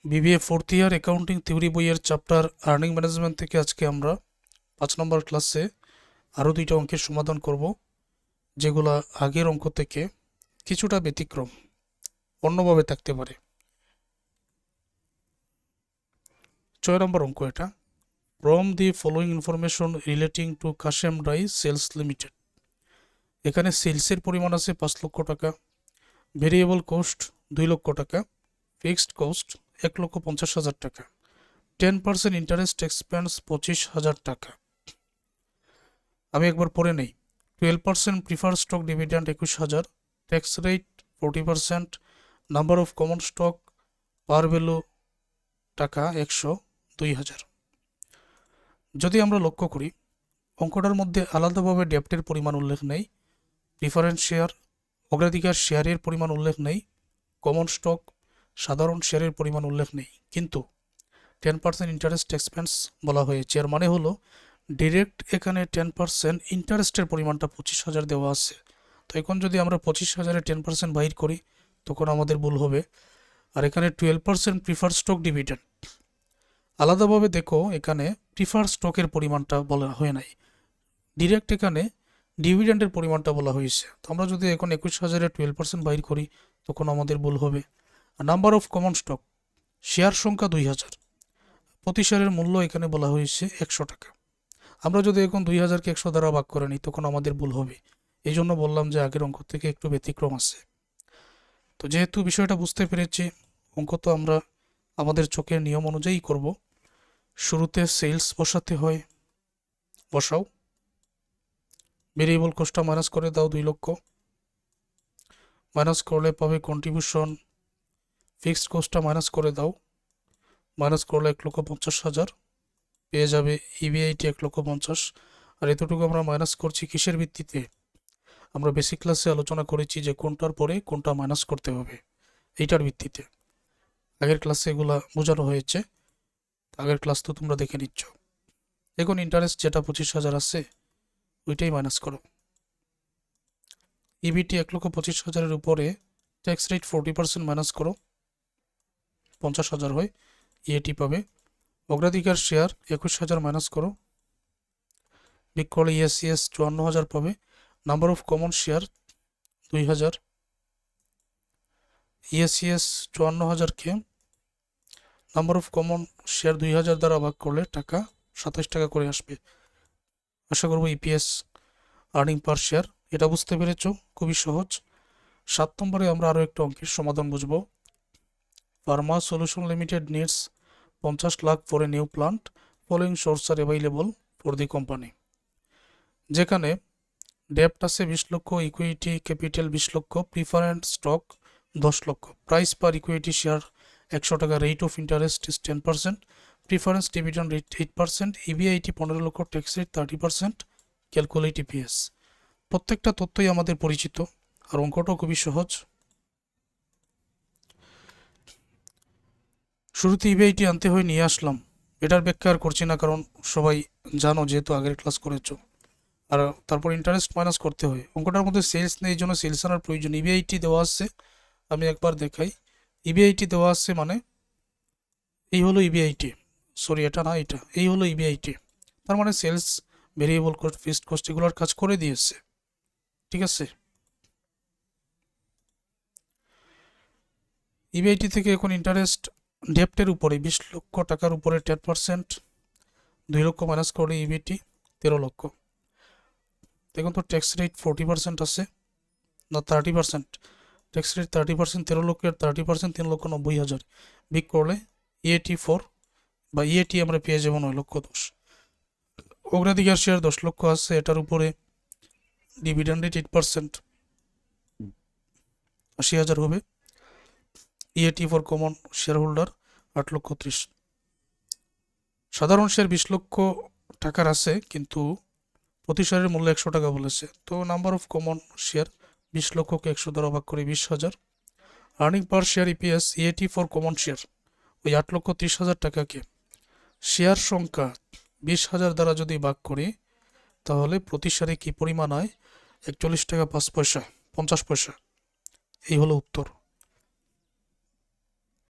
BBA fourth year accounting theory বইয়ের chapter earning management থেকে আজকে আমরা 5 নম্বর ক্লাসে আরও 2টা অঙ্কের সমাধান করব, যেগুলো আগের অঙ্ক থেকে কিছুটা ব্যতিক্রম, অন্যভাবে থাকতে পারে। 6 নম্বর অঙ্ক এটা। From the following information relating to Kashem dye sales limited. এখানে সেলসের পরিমাণ আছে 5 লক্ষ টাকা, ভেরিয়েবল কোস্ট 2 লক্ষ টাকা, ফিক্সড কোস্ট 1,50,000 টাকা, 10% ইন্টারেস্ট এক্সপেন্স 25,000 টাকা। আমি একবার পড়ে নেই। 12% prefer stock dividend 21,000, tax rate 40%, number of common stock par value টাকা 100, 2,000। যদি আমরা লক্ষ্য করি, অঙ্কটার মধ্যে আলাদাভাবে ডেপ্টের পরিমাণ উল্লেখ নেই, প্রিফারেন্স শেয়ার অগ্রাধিকার শেয়ারের পরিমাণ উল্লেখ নেই, কমন স্টক সাধারণ শেয়ারের পরিমাণ উল্লেখ নেই, কিন্তু 10% ইন্টারেস্ট এক্সপেন্স বলা হয়েছে। এর মানে হলো ডিরেক্ট এখানে 10% ইন্টারেস্টের পরিমাণটা 25,000 দেওয়া আছে। তো এখন যদি আমরা 25,000-এ 10% বাইর করি তখন আমাদের ভুল হবে। আর এখানে 12% প্রিফার স্টক ডিভিডেন্ড, আলাদাভাবে দেখো এখানে প্রিফার স্টকের পরিমাণটা বলা হয় নাই, ডিরেক্ট এখানে ডিভিডেন্ডের পরিমাণটা বলা হয়েছে। তো আমরা যদি এখন 21,000-এ 12% বাইর করি তখন আমাদের ভুল হবে। Number of common stock, share সংখ্যা 2,000, প্রতি শেয়ারের মূল্য এখানে বলা হয়েছে 100 টাকা। আমরা যদি এখন 2,000-কে 100 দ্বারা ভাগ করে নিই তখন আমাদের ভুল হবে। এই জন্য বললাম যে আগের অঙ্ক থেকে একটু ব্যতিক্রম আছে। তো যেহেতু বিষয়টা বুঝতে পেরেছি, অঙ্ক তো আমরা আমাদের চোখের নিয়ম অনুযায়ী করব। শুরুতে সেলস বসাতে হয়, বসাও। ভেরিয়েবল কোস্টটা মাইনাস করে দাও 2 লক্ষ, মাইনাস করলে পাবে কন্ট্রিবিউশন। ফিক্সড কোস্টটা মাইনাস করে দাও, মাইনাস করলে 1,50,000, পেয়ে যাবে ইবিআইটি 1,50,000। আর এতটুকু আমরা মাইনাস করছি কিসের ভিত্তিতে? আমরা বেসিক ক্লাসে আলোচনা করেছি যে কোনটার পরে কোনটা মাইনাস করতে হবে, এইটার ভিত্তিতে। আগের ক্লাসে এগুলা বোঝানো হয়েছে, আগের ক্লাস তো তোমরা দেখে নিচ্ছ। এখন ইন্টারেস্ট যেটা 25,000 আছে ওইটাই মাইনাস করো। ইবিটি 1,25,000-এর উপরে ট্যাক্স রেট 40% মাইনাস করো, 50,000 হয়, ইএটি পাবে। অগ্রাধিকার শেয়ার 21,000 মাইনাস করো, বিগ করলে ইএসিএস 54,000 পাবে। Number of common share 2,000, EACS 54,000-কে নাম্বার অফ কমন শেয়ার 2,000 দ্বারা ভাগ করলে টাকা 27 টাকা করে আসবে। আশা করবো ইপিএস আর্নিং পার শেয়ার এটা বুঝতে পেরেছ, খুবই সহজ। 7 নম্বরে আমরা আরও একটা অঙ্কের সমাধান বুঝব। Pharma solution limited needs 50 lakh for a new plant, following source R available for the company. যেখানে ডেপ্ট আছে 20 লক্ষ, ইকুইটি ক্যাপিটাল 20 লক্ষ, প্রিফারেন্স স্টক 10 লক্ষ, প্রাইস পার ইকুইটি শেয়ার 100 টাকা, rate of interest is 10%, preference dividend rate 8%, EBIT 15 লক্ষ, tax rate 30%, calculate EPS. প্রত্যেকটা তথ্যই আমাদের পরিচিত আর অঙ্কটাও খুবই সহজ। শুরুতে ইবিআইটি আনতে হয়, নিয়ে আসলাম, এটার ব্যাখ্যা আর করছি না কারণ সবাই জানো যেহেতু আগের ক্লাস করেছো। আর তারপর ইন্টারেস্ট মাইনাস করতে হয়। অঙ্কটার মধ্যে সেলস নেই, এই জন্য সেলস আনার প্রয়োজন। ইবিআইটি দেওয়া আছে, আমি একবার দেখাই। ইবিআইটি দেওয়া আছে মানে এই হলো ইবিআইটি, সরি এটা না, এটা এই হলো ইবিআইটি। তার মানে sales, variable cost, fixed cost এগুলোর কাজ করে দিয়েছে, ঠিক আছে। ইবিআইটি থেকে এখন ইন্টারেস্ট ডেপ্টের উপরে 20 লক্ষ টাকার উপরে 10%, 2 লক্ষ মাইনাস করলে ইবিটি 13 লক্ষ। দেখুন তো ট্যাক্স রেট 40% আছে না 30%, ট্যাক্স রেট 30%, 13 লক্ষের 30% 3,90,000, বিগ করলে ইএটি 4 বা ইএটি আমরা পেয়ে যাবো 9,10,000। অগ্রাধিকার শেয়ার 10 লক্ষ আছে, এটার উপরে ডিভিডেন্ড রেট 8%, 80,000 হবে। EAT for common share holder 8,30,000। সাধারণ শেয়ার 20 লক্ষ টাকার আছে কিন্তু প্রতি শেয়ারের মূল্য 100 টাকা বলেছে। তো নাম্বার অফ কমন শেয়ার 20 লক্ষকে 100 দ্বারা ভাগ করে 20,000। Earning per share EPS EAT for common share ওই 8,30,000 টাকাকে শেয়ার সংখ্যা 20,000 দ্বারা যদি ভাগ করি তাহলে প্রতি শেয়ারে কি পরিমাণ হয়? 41 টাকা 5 পয়সা, 50 পয়সা। এই হলো উত্তর।